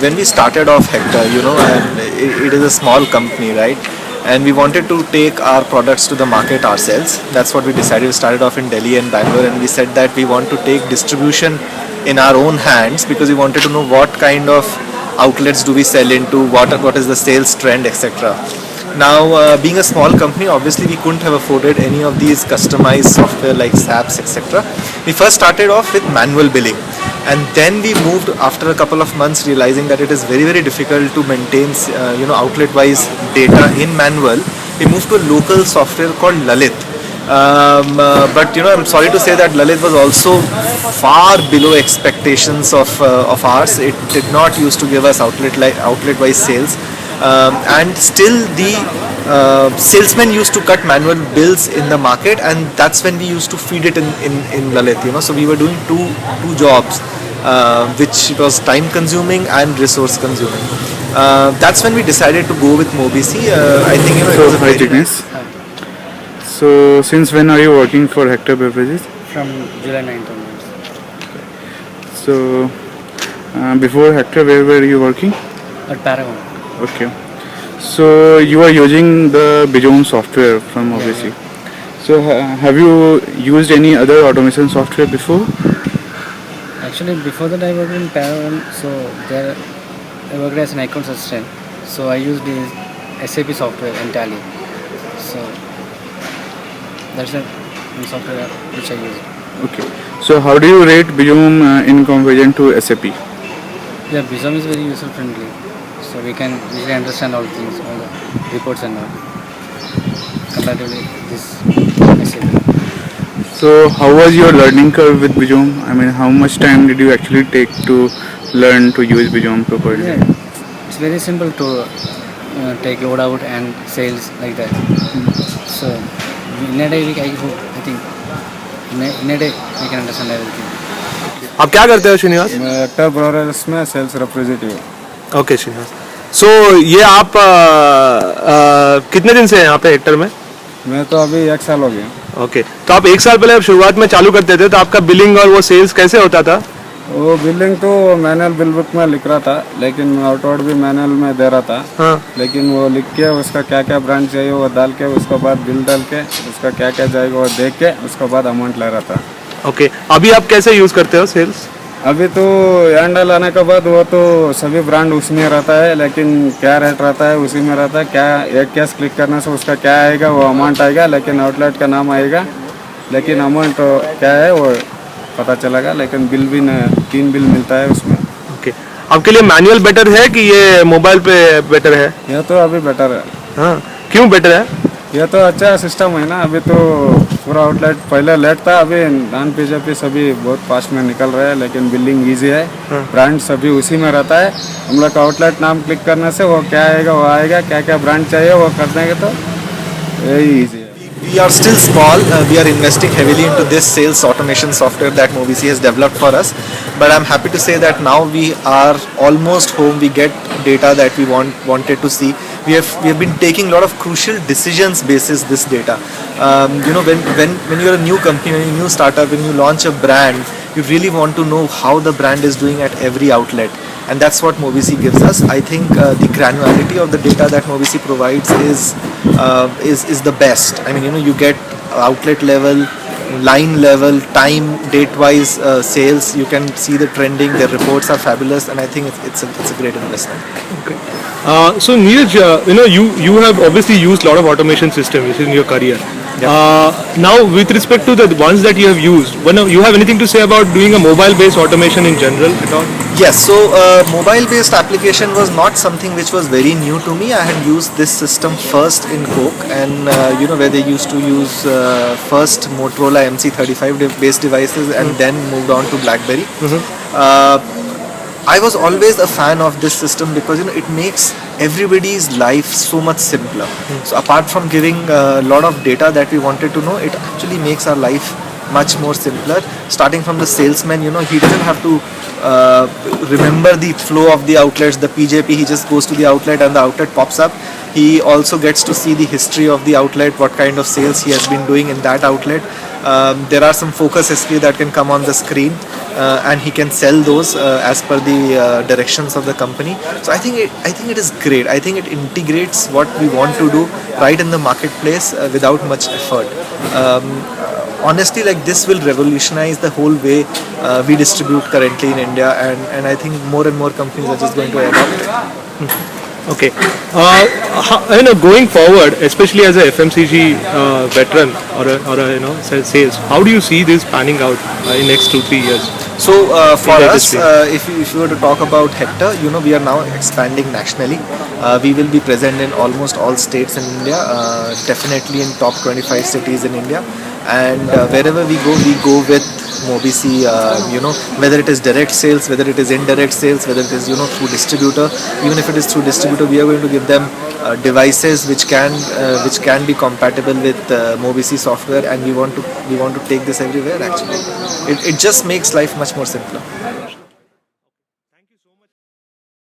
when we started off Hector, and it is a small company, right? And we wanted to take our products to the market ourselves. That's what we decided. We started off in Delhi and Bangalore, and we said that we want to take distribution in our own hands because we wanted to know what kind of outlets do we sell into, what is the sales trend, etc. Now, being a small company, obviously we couldn't have afforded any of these customized software like SAPs, etc. We first started off with manual billing, and then we moved after a couple of months, realizing that it is very, very difficult to maintain, outlet-wise data in manual. We moved to a local software called Lalit. But I'm sorry to say that Lalit was also far below expectations of ours. It did not used to give us outlet-wise sales. And still the salesmen used to cut manual bills in the market, and that's when we used to feed it in Lalit. So we were doing two jobs, which was time consuming and resource consuming. That's when we decided to go with Mobisy. I think it was a Hi, very Jignesh. So since when are you working for Hector Beverages? From July 9th onwards. So before Hector, where were you working? At Paragon. Okay. So you are using the Bijom software from OBC. So have you used any other automation software before? Actually, before that I worked in Paragon, so there I worked as an account assistant. So I used the SAP software and Tally. So that's the software which I used. Okay. So how do you rate Bijom in comparison to SAP? Yeah, Bizom is very user friendly. So we can easily understand all things, all the reports and all. Comparatively, this SAP. So how was your learning curve with Bijom? I mean, how much time did you actually take to learn to use Bijom properly? Yeah, it's very simple to take load out and sales like that. So in a day, I think in a day we can understand everything. आप क्या करते हो श्रीनिवास? मैं actor ब्रोडर्स में sales representative. Okay Srinivas, सो ये आप कितने दिन से हैं यहाँ पे हेक्टर में? मैं तो अभी 1 साल हो गया। ओके, तो आप 1 साल पहले आप शुरुआत में चालू करते थे तो आपका बिलिंग और वो सेल्स कैसे होता था? वो बिलिंग तो मैनुअल बिल बुक में लिख रहा था, लेकिन आउटवर्ड भी मैनुअल में दे रहा था। हाँ। लेकिन वो लिख के उसका क्या क्या ब्रांड चाहिए वो डाल के उसके बाद बिल डाल के उसका क्या क्या जाएगा वो देख के उसके बाद अमाउंट ले रहा था। ओके, अभी आप कैसे यूज करते हो सेल्स? अभी तो एंडल आने के बाद वो तो सभी ब्रांड उसमें रहता है, लेकिन क्या रेट रहता है उसी में रहता है। क्या एक कैश क्लिक करने से उसका क्या आएगा वो अमाउंट आएगा, लेकिन आउटलेट का नाम आएगा, लेकिन अमाउंट क्या है वो पता चलेगा। लेकिन बिल भी 3 बिल मिलता है उसमें। ओके, आपके लिए मैनुअल बेटर है कि ये मोबाइल पे बेटर है? यह तो अभी बेटर है। हाँ, क्यों बेटर है? यह तो अच्छा सिस्टम है ना। अभी तो पूरा आउटलेट पहले लेट था, अभी नॉन पीजेपी सभी बहुत फास्ट में निकल रहे हैं, लेकिन बिलिंग इजी है। ब्रांड सभी उसी में रहता है। हम लोग का आउटलेट नाम क्लिक करने से वो क्या आएगा वो आएगा, क्या क्या ब्रांड चाहिए वो कर देंगे, तो यही इजी है। We are still small. We are investing heavily into this sales automation software that Mobisy has developed for us. But I'm happy to say that now we are almost home. We get data that we wanted to see. We have been taking a lot of crucial decisions basis this data. When you're a new company, when you're a new startup, when you launch a brand, you really want to know how the brand is doing at every outlet. And that's what Mobisy gives us. I think the granularity of the data that Mobisy provides is the best. I mean, you get outlet level, line level, time, date-wise sales. You can see the trending. Their reports are fabulous, and I think it's a great investment. Okay. So Neeraj, you have obviously used a lot of automation systems in your career. Now, with respect to the ones that you have used, you have anything to say about doing a mobile-based automation in general at all? Yes, so mobile-based application was not something which was very new to me. I had used this system first in Coke, and where they used to use first Motorola MC35 based devices, and then moved on to BlackBerry. I was always a fan of this system because it makes everybody's life so much simpler. So apart from giving a lot of data that we wanted to know, it actually makes our life much more simpler. Starting from the salesman, he doesn't have to remember the flow of the outlets, the PJP. He just goes to the outlet and the outlet pops up. He also gets to see the history of the outlet, what kind of sales he has been doing in that outlet. There are some focus history that can come on the screen, and he can sell those as per the directions of the company. So I think it is great. I think it integrates what we want to do right in the marketplace without much effort. Honestly, like, this will revolutionize the whole way we distribute currently in India, and I think more and more companies are just going to adopt it. Okay. Going forward, especially as a FMCG veteran or a sales, how do you see this panning out in next 2-3 years? So for In the us, industry. if you were to talk about Hector, we are now expanding nationally. We will be present in almost all states in India, definitely in top 25 cities in India. And wherever we go with Mobisi, whether it is direct sales, whether it is indirect sales, whether it is through distributor. Even if it is through distributor, we are going to give them devices which can be compatible with Mobisi software, and we want to take this everywhere. Actually, it just makes life much more simpler.